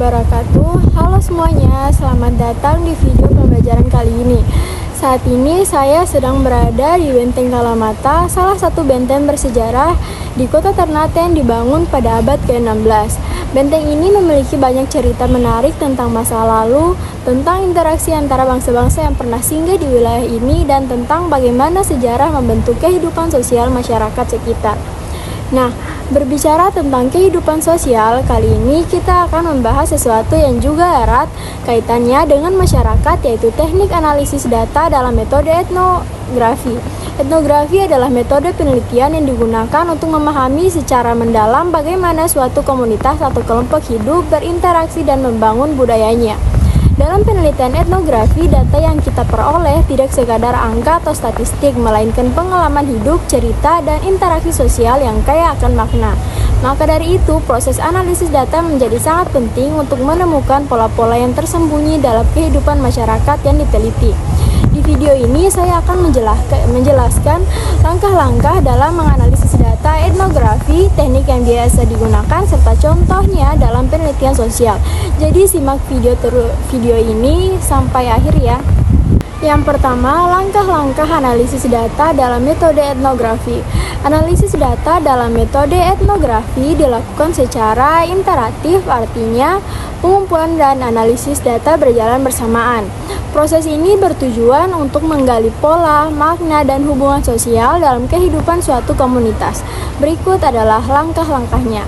wabarakatuh. Halo semuanya, selamat datang di video pembelajaran kali ini. Saat ini saya sedang berada di Benteng Kalamata, salah satu benteng bersejarah di kota Ternate yang dibangun pada abad ke-16. Benteng ini memiliki banyak cerita menarik tentang masa lalu, tentang interaksi antara bangsa-bangsa yang pernah singgah di wilayah ini, dan tentang bagaimana sejarah membentuk kehidupan sosial masyarakat sekitar. Nah, berbicara tentang kehidupan sosial, kali ini kita akan membahas sesuatu yang juga erat kaitannya dengan masyarakat, yaitu teknik analisis data dalam metode etnografi. Etnografi adalah metode penelitian yang digunakan untuk memahami secara mendalam bagaimana suatu komunitas atau kelompok hidup, berinteraksi, dan membangun budayanya. Dalam penelitian etnografi, data yang kita peroleh tidak sekadar angka atau statistik, melainkan pengalaman hidup, cerita, dan interaksi sosial yang kaya akan makna. Maka dari itu, proses analisis data menjadi sangat penting untuk menemukan pola-pola yang tersembunyi dalam kehidupan masyarakat yang diteliti. Di video ini, saya akan menjelaskan langkah-langkah dalam menganalisis data etnografi, teknik yang biasa digunakan, serta contohnya dalam penelitian sosial. Jadi simak video ini sampai akhir ya. Yang pertama, langkah-langkah analisis data dalam metode etnografi. Analisis data dalam metode etnografi dilakukan secara iteratif, artinya pengumpulan dan analisis data berjalan bersamaan. Proses ini bertujuan untuk menggali pola, makna, dan hubungan sosial dalam kehidupan suatu komunitas. Berikut adalah langkah-langkahnya.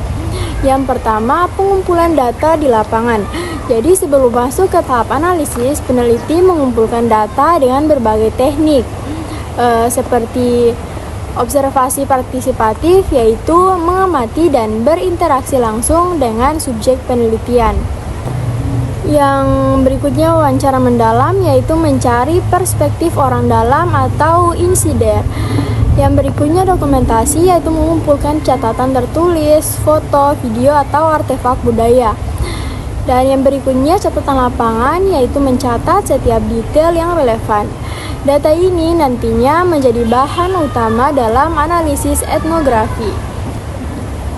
Yang pertama, pengumpulan data di lapangan. Jadi sebelum masuk ke tahap analisis, peneliti mengumpulkan data dengan berbagai teknik, seperti observasi partisipatif, yaitu mengamati dan berinteraksi langsung dengan subjek penelitian. Yang berikutnya wawancara mendalam, yaitu mencari perspektif orang dalam atau insider. Yang berikutnya dokumentasi, yaitu mengumpulkan catatan tertulis, foto, video, atau artefak budaya. Dan yang berikutnya catatan lapangan, yaitu mencatat setiap detail yang relevan. Data ini nantinya menjadi bahan utama dalam analisis etnografi.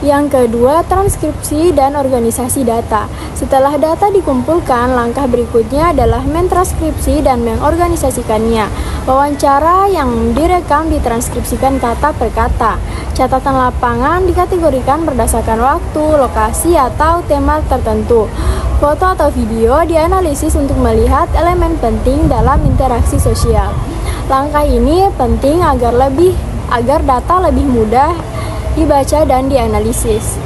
Yang kedua, transkripsi dan organisasi data. Setelah data dikumpulkan, langkah berikutnya adalah mentranskripsi dan mengorganisasikannya. Wawancara yang direkam ditranskripsikan kata per kata. Catatan lapangan dikategorikan berdasarkan waktu, lokasi, atau tema tertentu. Foto atau video dianalisis untuk melihat elemen penting dalam interaksi sosial. Langkah ini penting agar data lebih mudah dibaca dan dianalisis.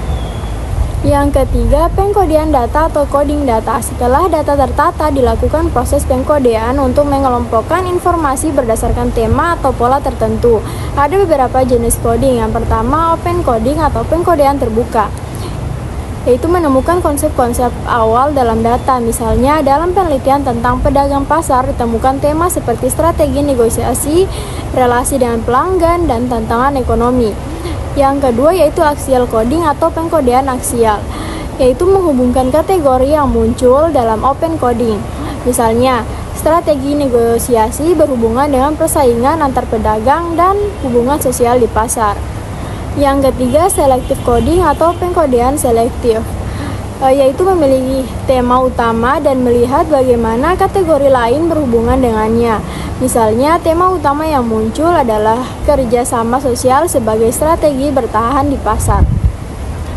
Yang ketiga, pengkodean data atau coding data. Setelah data tertata, dilakukan proses pengkodean untuk mengelompokkan informasi berdasarkan tema atau pola tertentu. Ada beberapa jenis coding. Yang pertama, open coding atau pengkodean terbuka, yaitu menemukan konsep-konsep awal dalam data. Misalnya, dalam penelitian tentang pedagang pasar ditemukan tema seperti strategi negosiasi, relasi dengan pelanggan, dan tantangan ekonomi. Yang kedua yaitu axial coding atau pengkodean aksial, yaitu menghubungkan kategori yang muncul dalam open coding. Misalnya, strategi negosiasi berhubungan dengan persaingan antar pedagang dan hubungan sosial di pasar. Yang ketiga, selective coding atau pengkodean selektif, yaitu memilih tema utama dan melihat bagaimana kategori lain berhubungan dengannya. Misalnya, tema utama yang muncul adalah kerjasama sosial sebagai strategi bertahan di pasar.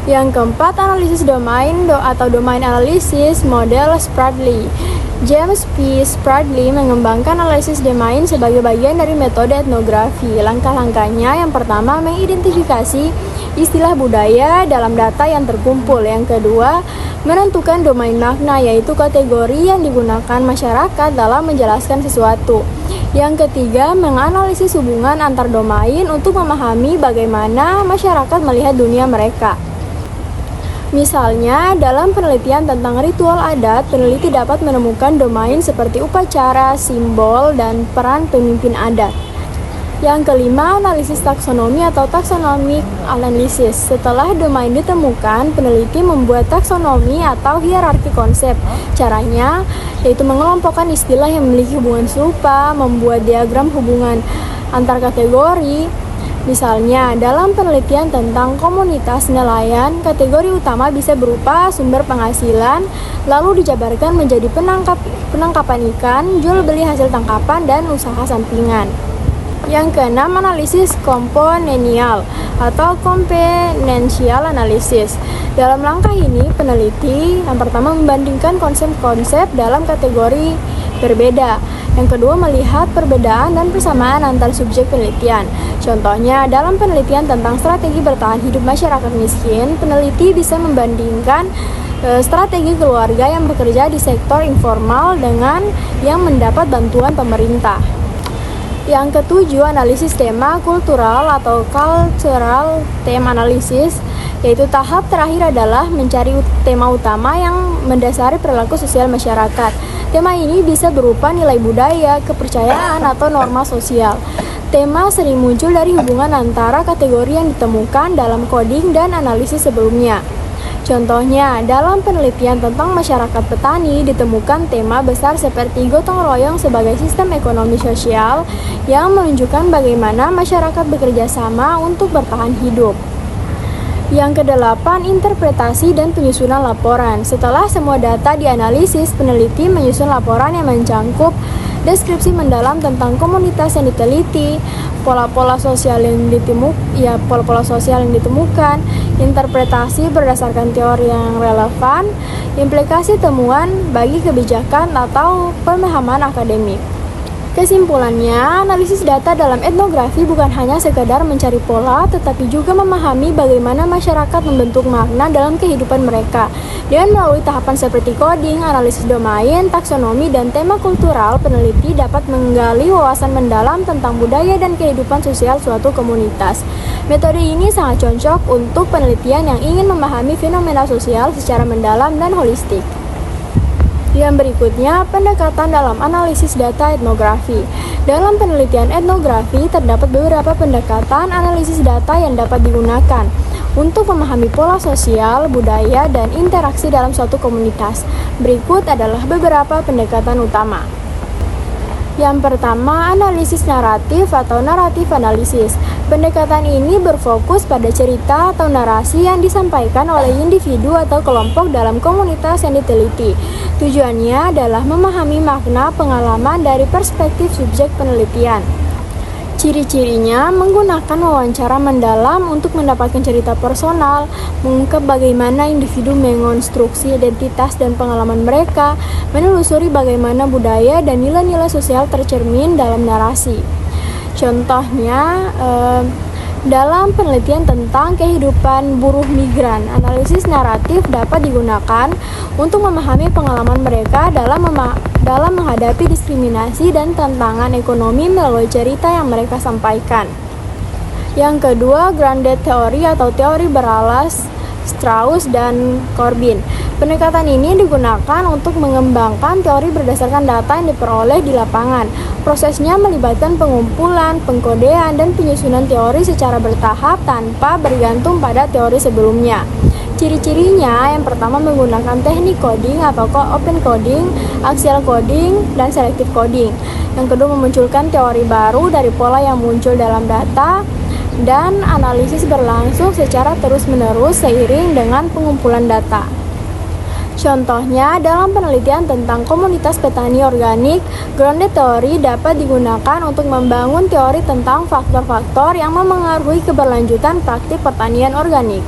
Yang keempat, analisis domain atau domain analisis model Spradley. James P. Spradley mengembangkan analisis domain sebagai bagian dari metode etnografi. Langkah-langkahnya, yang pertama, mengidentifikasi istilah budaya dalam data yang terkumpul. Yang kedua, menentukan domain makna, yaitu kategori yang digunakan masyarakat dalam menjelaskan sesuatu. Yang ketiga, menganalisis hubungan antar domain untuk memahami bagaimana masyarakat melihat dunia mereka. Misalnya, dalam penelitian tentang ritual adat, peneliti dapat menemukan domain seperti upacara, simbol, dan peran pemimpin adat. Yang kelima, analisis taksonomi atau taxonomic analysis. Setelah domain ditemukan, peneliti membuat taksonomi atau hierarki konsep. Caranya yaitu mengelompokkan istilah yang memiliki hubungan serupa, membuat diagram hubungan antar kategori, Misalnya, dalam penelitian tentang komunitas nelayan, kategori utama bisa berupa sumber penghasilan, lalu dijabarkan menjadi penangkapan ikan, jual beli hasil tangkapan, dan usaha sampingan. Yang keenam, analisis komponensial atau komponensial analisis. Dalam langkah ini, peneliti yang pertama membandingkan konsep-konsep dalam kategori berbeda. Yang kedua, melihat perbedaan dan persamaan antar subjek penelitian. Contohnya, dalam penelitian tentang strategi bertahan hidup masyarakat miskin, peneliti bisa membandingkan strategi keluarga yang bekerja di sektor informal dengan yang mendapat bantuan pemerintah. Yang ketujuh, analisis tema kultural atau cultural theme analysis, yaitu tahap terakhir adalah mencari tema utama yang mendasari perilaku sosial masyarakat. Tema ini bisa berupa nilai budaya, kepercayaan, atau norma sosial. Tema sering muncul dari hubungan antara kategori yang ditemukan dalam coding dan analisis sebelumnya. Contohnya, dalam penelitian tentang masyarakat petani ditemukan tema besar seperti gotong royong sebagai sistem ekonomi sosial yang menunjukkan bagaimana masyarakat bekerja sama untuk bertahan hidup. Yang kedelapan, interpretasi dan penyusunan laporan. Setelah semua data dianalisis, peneliti menyusun laporan yang mencangkup deskripsi mendalam tentang komunitas yang diteliti, pola-pola sosial yang ditemukan, interpretasi berdasarkan teori yang relevan, implikasi temuan bagi kebijakan atau pemahaman akademik. Kesimpulannya, analisis data dalam etnografi bukan hanya sekedar mencari pola, tetapi juga memahami bagaimana masyarakat membentuk makna dalam kehidupan mereka. Dengan melalui tahapan seperti coding, analisis domain, taksonomi, dan tema kultural, peneliti dapat menggali wawasan mendalam tentang budaya dan kehidupan sosial suatu komunitas. Metode ini sangat cocok untuk penelitian yang ingin memahami fenomena sosial secara mendalam dan holistik. Yang berikutnya, pendekatan dalam analisis data etnografi. Dalam penelitian etnografi, terdapat beberapa pendekatan analisis data yang dapat digunakan untuk memahami pola sosial, budaya, dan interaksi dalam suatu komunitas. Berikut adalah beberapa pendekatan utama. Yang pertama, analisis naratif atau naratif analisis. Pendekatan ini berfokus pada cerita atau narasi yang disampaikan oleh individu atau kelompok dalam komunitas yang diteliti. Tujuannya adalah memahami makna pengalaman dari perspektif subjek penelitian. Ciri-cirinya menggunakan wawancara mendalam untuk mendapatkan cerita personal, mengungkap bagaimana individu mengonstruksi identitas dan pengalaman mereka, menelusuri bagaimana budaya dan nilai-nilai sosial tercermin dalam narasi. Contohnya, dalam penelitian tentang kehidupan buruh migran, analisis naratif dapat digunakan untuk memahami pengalaman mereka dalam menghadapi diskriminasi dan tantangan ekonomi melalui cerita yang mereka sampaikan. Yang kedua, grounded theory atau teori beralas Strauss dan Corbin. Pendekatan ini digunakan untuk mengembangkan teori berdasarkan data yang diperoleh di lapangan. Prosesnya melibatkan pengumpulan, pengkodean, dan penyusunan teori secara bertahap tanpa bergantung pada teori sebelumnya. Ciri-cirinya, yang pertama menggunakan teknik coding atau open coding, axial coding, dan selective coding. Yang kedua, memunculkan teori baru dari pola yang muncul dalam data, dan analisis berlangsung secara terus-menerus seiring dengan pengumpulan data. Contohnya, dalam penelitian tentang komunitas petani organik, grounded theory dapat digunakan untuk membangun teori tentang faktor-faktor yang memengaruhi keberlanjutan praktik pertanian organik.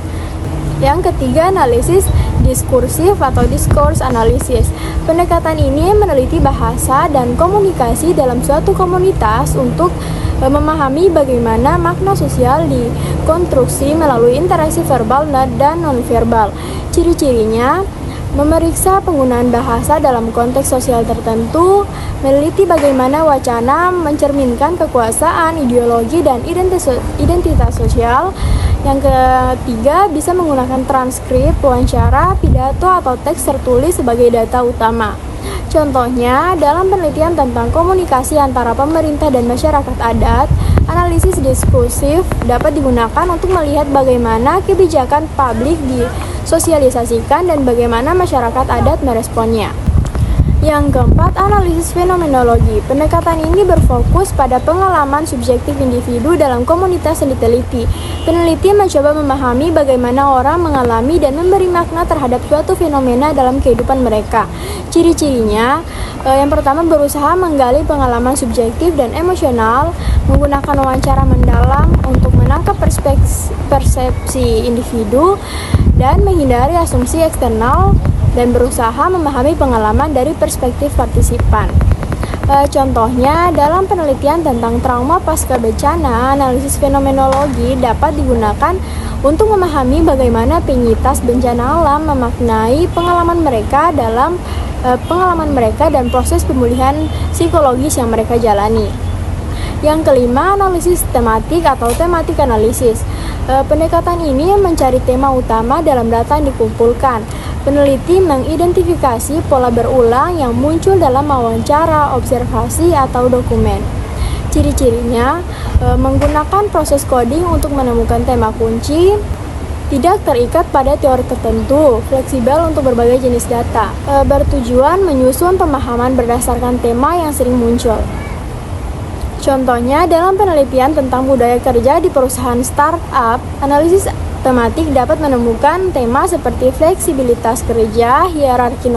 Yang ketiga, analisis diskursif atau discourse analysis. Pendekatan ini meneliti bahasa dan komunikasi dalam suatu komunitas untuk memahami bagaimana makna sosial dikonstruksi melalui interaksi verbal dan nonverbal. Ciri-cirinya, memeriksa penggunaan bahasa dalam konteks sosial tertentu, meneliti bagaimana wacana mencerminkan kekuasaan, ideologi, dan identitas sosial. Yang ketiga, bisa menggunakan transkrip, wawancara, pidato, atau teks tertulis sebagai data utama. Contohnya, dalam penelitian tentang komunikasi antara pemerintah dan masyarakat adat, analisis diskursif dapat digunakan untuk melihat bagaimana kebijakan publik disosialisasikan dan bagaimana masyarakat adat meresponnya. Yang keempat, analisis fenomenologi. Pendekatan ini berfokus pada pengalaman subjektif individu dalam komunitas yang diteliti. Peneliti mencoba memahami bagaimana orang mengalami dan memberi makna terhadap suatu fenomena dalam kehidupan mereka. Ciri-cirinya, yang pertama, berusaha menggali pengalaman subjektif dan emosional, menggunakan wawancara mendalam untuk menangkap persepsi individu, dan menghindari asumsi eksternal dan berusaha memahami pengalaman dari perspektif partisipan. Contohnya, dalam penelitian tentang trauma pasca bencana, analisis fenomenologi dapat digunakan untuk memahami bagaimana penyintas bencana alam memaknai pengalaman mereka dan proses pemulihan psikologis yang mereka jalani. Yang kelima, analisis tematik atau tematik analisis. Pendekatan ini mencari tema utama dalam data yang dikumpulkan. Peneliti mengidentifikasi pola berulang yang muncul dalam wawancara, observasi, atau dokumen. Ciri-cirinya, menggunakan proses coding untuk menemukan tema kunci, tidak terikat pada teori tertentu, fleksibel untuk berbagai jenis data, bertujuan menyusun pemahaman berdasarkan tema yang sering muncul. Contohnya, dalam penelitian tentang budaya kerja di perusahaan startup, analisis tematik dapat menemukan tema seperti fleksibilitas kerja, hierarki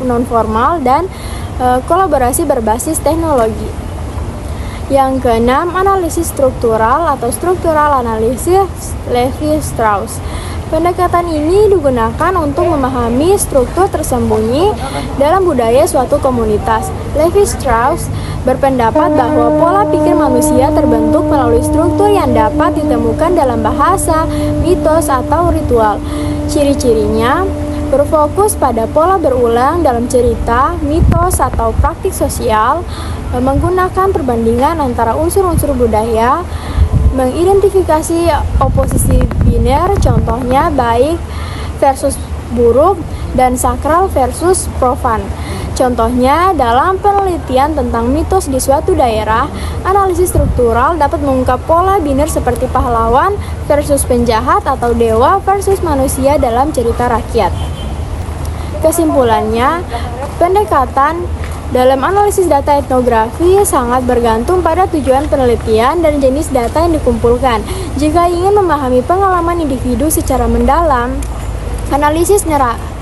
non-formal, dan kolaborasi berbasis teknologi. Yang keenam, analisis struktural atau struktural analisis Levi-Strauss. Pendekatan ini digunakan untuk memahami struktur tersembunyi dalam budaya suatu komunitas. Levi-Strauss berpendapat bahwa pola pikir manusia terbentuk melalui struktur yang dapat ditemukan dalam bahasa, mitos, atau ritual. Ciri-cirinya berfokus pada pola berulang dalam cerita, mitos, atau praktik sosial, menggunakan perbandingan antara unsur-unsur budaya, mengidentifikasi oposisi biner, contohnya baik versus buruk dan sakral versus profan. Contohnya, dalam penelitian tentang mitos di suatu daerah, analisis struktural dapat mengungkap pola biner seperti pahlawan versus penjahat atau dewa versus manusia dalam cerita rakyat. Kesimpulannya, pendekatan dalam analisis data etnografi sangat bergantung pada tujuan penelitian dan jenis data yang dikumpulkan. Jika ingin memahami pengalaman individu secara mendalam, analisis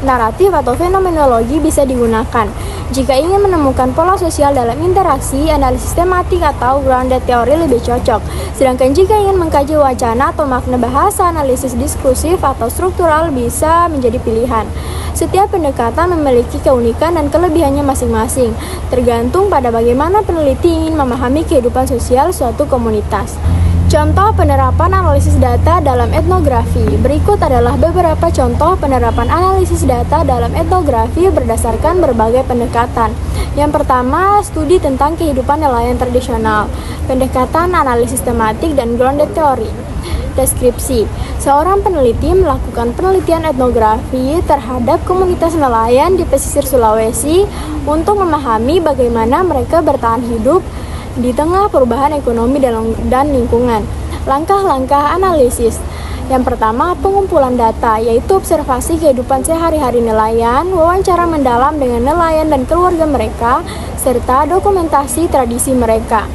naratif atau fenomenologi bisa digunakan. Jika ingin menemukan pola sosial dalam interaksi, analisis tematik atau grounded teori lebih cocok. Sedangkan jika ingin mengkaji wacana atau makna bahasa, analisis diskursif atau struktural bisa menjadi pilihan. Setiap pendekatan memiliki keunikan dan kelebihannya masing-masing, tergantung pada bagaimana peneliti ingin memahami kehidupan sosial suatu komunitas. Contoh penerapan analisis data dalam etnografi. Berikut adalah beberapa contoh penerapan analisis data dalam etnografi berdasarkan berbagai pendekatan. Yang pertama, studi tentang kehidupan nelayan tradisional, pendekatan analisis tematik dan grounded theory. Deskripsi. Seorang peneliti melakukan penelitian etnografi terhadap komunitas nelayan di pesisir Sulawesi untuk memahami bagaimana mereka bertahan hidup di tengah perubahan ekonomi dan lingkungan. Langkah-langkah analisis. Yang pertama, pengumpulan data, yaitu observasi kehidupan sehari-hari nelayan, wawancara mendalam dengan nelayan dan keluarga mereka, serta dokumentasi tradisi mereka.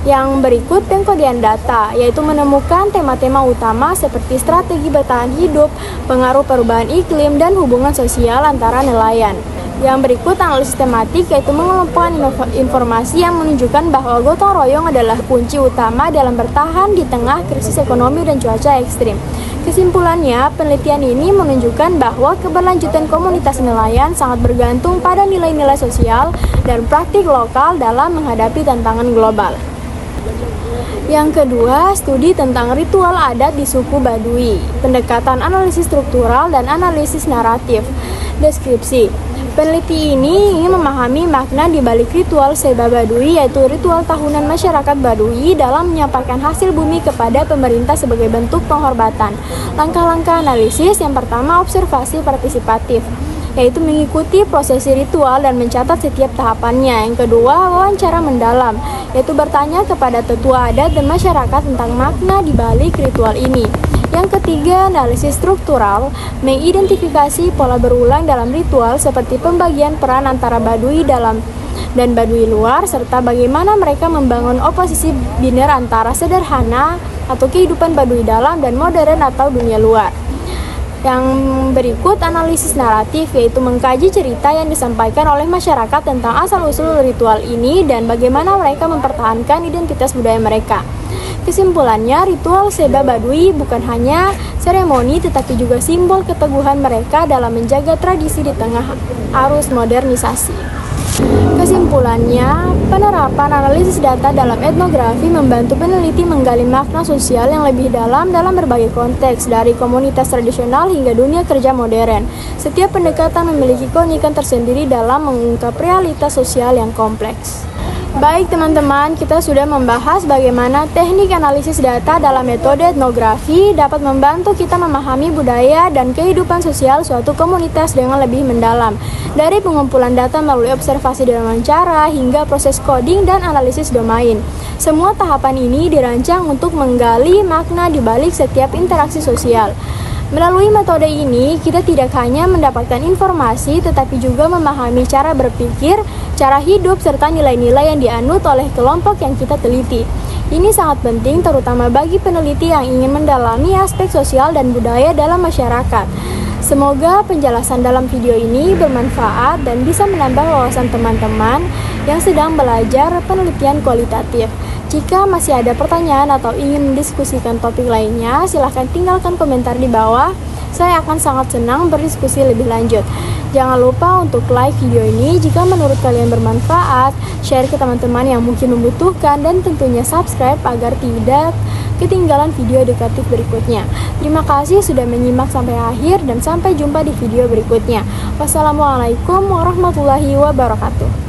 Yang berikut, pengkodian data, yaitu menemukan tema-tema utama seperti strategi bertahan hidup, pengaruh perubahan iklim, dan hubungan sosial antara nelayan. Yang berikut, analisis tematik, yaitu mengelompokkan informasi yang menunjukkan bahwa gotong royong adalah kunci utama dalam bertahan di tengah krisis ekonomi dan cuaca ekstrim. Kesimpulannya, penelitian ini menunjukkan bahwa keberlanjutan komunitas nelayan sangat bergantung pada nilai-nilai sosial dan praktik lokal dalam menghadapi tantangan global. Yang kedua, studi tentang ritual adat di suku Baduy, pendekatan analisis struktural dan analisis naratif. Deskripsi. Peneliti ini ingin memahami makna di balik ritual Seba Baduy, yaitu ritual tahunan masyarakat Baduy dalam menyampaikan hasil bumi kepada pemerintah sebagai bentuk penghormatan. Langkah-langkah analisis. Yang pertama, observasi partisipatif, yaitu mengikuti prosesi ritual dan mencatat setiap tahapannya. Yang kedua, wawancara mendalam, yaitu bertanya kepada tetua adat dan masyarakat tentang makna di balik ritual ini. Yang ketiga, analisis struktural, mengidentifikasi pola berulang dalam ritual seperti pembagian peran antara Baduy dalam dan Baduy luar, serta bagaimana mereka membangun oposisi biner antara sederhana atau kehidupan Baduy dalam dan modern atau dunia luar. Yang berikut analisis naratif, yaitu mengkaji cerita yang disampaikan oleh masyarakat tentang asal-usul ritual ini dan bagaimana mereka mempertahankan identitas budaya mereka. Kesimpulannya, ritual Seba Baduy bukan hanya seremoni tetapi juga simbol keteguhan mereka dalam menjaga tradisi di tengah arus modernisasi. Kesimpulannya, penerapan analisis data dalam etnografi membantu peneliti menggali makna sosial yang lebih dalam berbagai konteks, dari komunitas tradisional hingga dunia kerja modern. Setiap pendekatan memiliki keunikan tersendiri dalam mengungkap realitas sosial yang kompleks. Baik teman-teman, kita sudah membahas bagaimana teknik analisis data dalam metode etnografi dapat membantu kita memahami budaya dan kehidupan sosial suatu komunitas dengan lebih mendalam. Dari pengumpulan data melalui observasi dan wawancara hingga proses coding dan analisis domain. Semua tahapan ini dirancang untuk menggali makna di balik setiap interaksi sosial. Melalui metode ini, kita tidak hanya mendapatkan informasi, tetapi juga memahami cara berpikir, cara hidup, serta nilai-nilai yang dianut oleh kelompok yang kita teliti. Ini sangat penting, terutama bagi peneliti yang ingin mendalami aspek sosial dan budaya dalam masyarakat. Semoga penjelasan dalam video ini bermanfaat dan bisa menambah wawasan teman-teman yang sedang belajar penelitian kualitatif. Jika masih ada pertanyaan atau ingin mendiskusikan topik lainnya, silahkan tinggalkan komentar di bawah. Saya akan sangat senang berdiskusi lebih lanjut. Jangan lupa untuk like video ini jika menurut kalian bermanfaat, share ke teman-teman yang mungkin membutuhkan, dan tentunya subscribe agar tidak ketinggalan video edukatif berikutnya. Terima kasih sudah menyimak sampai akhir dan sampai jumpa di video berikutnya. Wassalamualaikum warahmatullahi wabarakatuh.